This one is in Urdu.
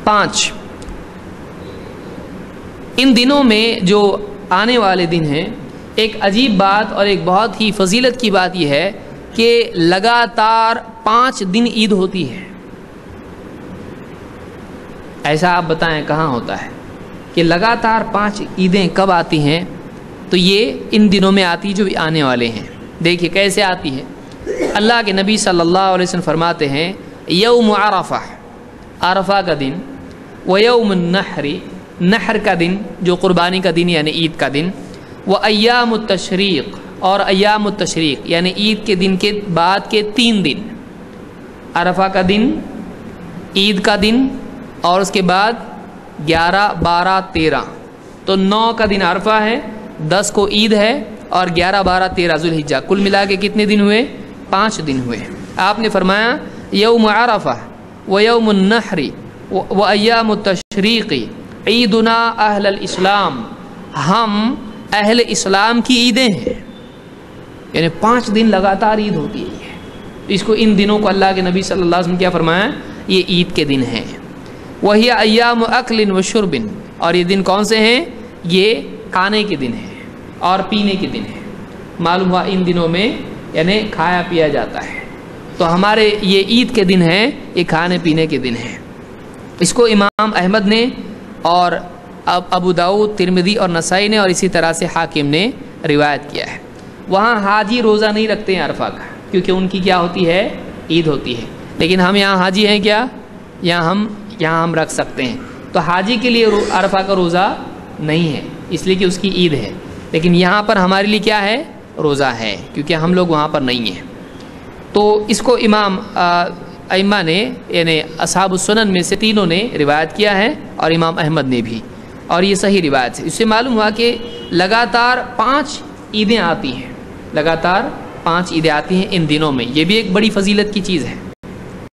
5 ان دنوں میں جو آنے والے دن ہیں، ایک عجیب بات اور ایک بہت ہی فضیلت کی بات یہ ہے کہ لگاتار 5 دن عید ہوتی ہے۔ ایسا آپ بتائیں کہاں ہوتا ہے کہ لگاتار 5 عیدیں کب آتی ہیں؟ تو یہ ان دنوں میں آتی جو آنے والے ہیں۔ دیکھیے کیسے آتی ہے۔ اللہ کے نبی صلی اللہ علیہ وسلم فرماتے ہیں یوم عرفہ، عرفہ کا دن، و یوم النحر، نحر کا دن جو قربانی کا دن یعنی عید کا دن، و ایام التشریق، اور ایام التشریق یعنی عید کے دن کے بعد کے 3 دن، عرفہ کا دن، عید کا دن، اور اس کے بعد 11 12 13، تو 9 کا دن عرفہ ہے، 10 کو عید ہے، اور 11 12 13 ذوالحجہ، کل ملا کے کتنے دن ہوئے؟ 5 دن ہوئے۔ آپ نے فرمایا یوم عرفہ و یوم النحر و ایام التشریق عیدنا اہل الاسلام، ہم اہل اسلام کی عیدیں ہیں، یعنی 5 دن لگاتار عید ہوتی ہے۔ اس کو ان دنوں کو اللہ کے نبی صلی اللہ علیہ وسلم کیا فرمایا؟ یہ عید کے دن ہیں۔ وہی ایام اکل و شرب، اور یہ دن کون سے ہیں؟ یہ کھانے کے دن ہیں اور پینے کے دن ہیں۔ معلوم ہوا ان دنوں میں یعنی کھایا پیا جاتا ہے، تو ہمارے یہ عید کے دن ہیں، یہ کھانے پینے کے دن ہیں۔ اس کو امام احمد نے اور ابو داؤد، ترمذی اور نسائی نے، اور اسی طرح سے حاکم نے روایت کیا ہے۔ وہاں حاجی روزہ نہیں رکھتے ہیں عرفہ کا، کیونکہ ان کی کیا ہوتی ہے؟ عید ہوتی ہے۔ لیکن ہم یہاں حاجی ہیں کیا؟ یہاں ہم رکھ سکتے ہیں۔ تو حاجی کے لیے عرفہ کا روزہ نہیں ہے، اس لیے کہ اس کی عید ہے، لیکن یہاں پر ہمارے لیے کیا ہے؟ روزہ ہے، کیونکہ ہم لوگ وہاں پر نہیں ہیں۔ تو اس کو امام ائمہ نے یعنی اصحاب السنن میں سے 3 نے روایت کیا ہے، اور امام احمد نے بھی، اور یہ صحیح روایت ہے۔ اس سے معلوم ہوا کہ لگاتار 5 عیدیں آتی ہیں، لگاتار 5 عیدیں آتی ہیں ان دنوں میں، یہ بھی ایک بڑی فضیلت کی چیز ہے۔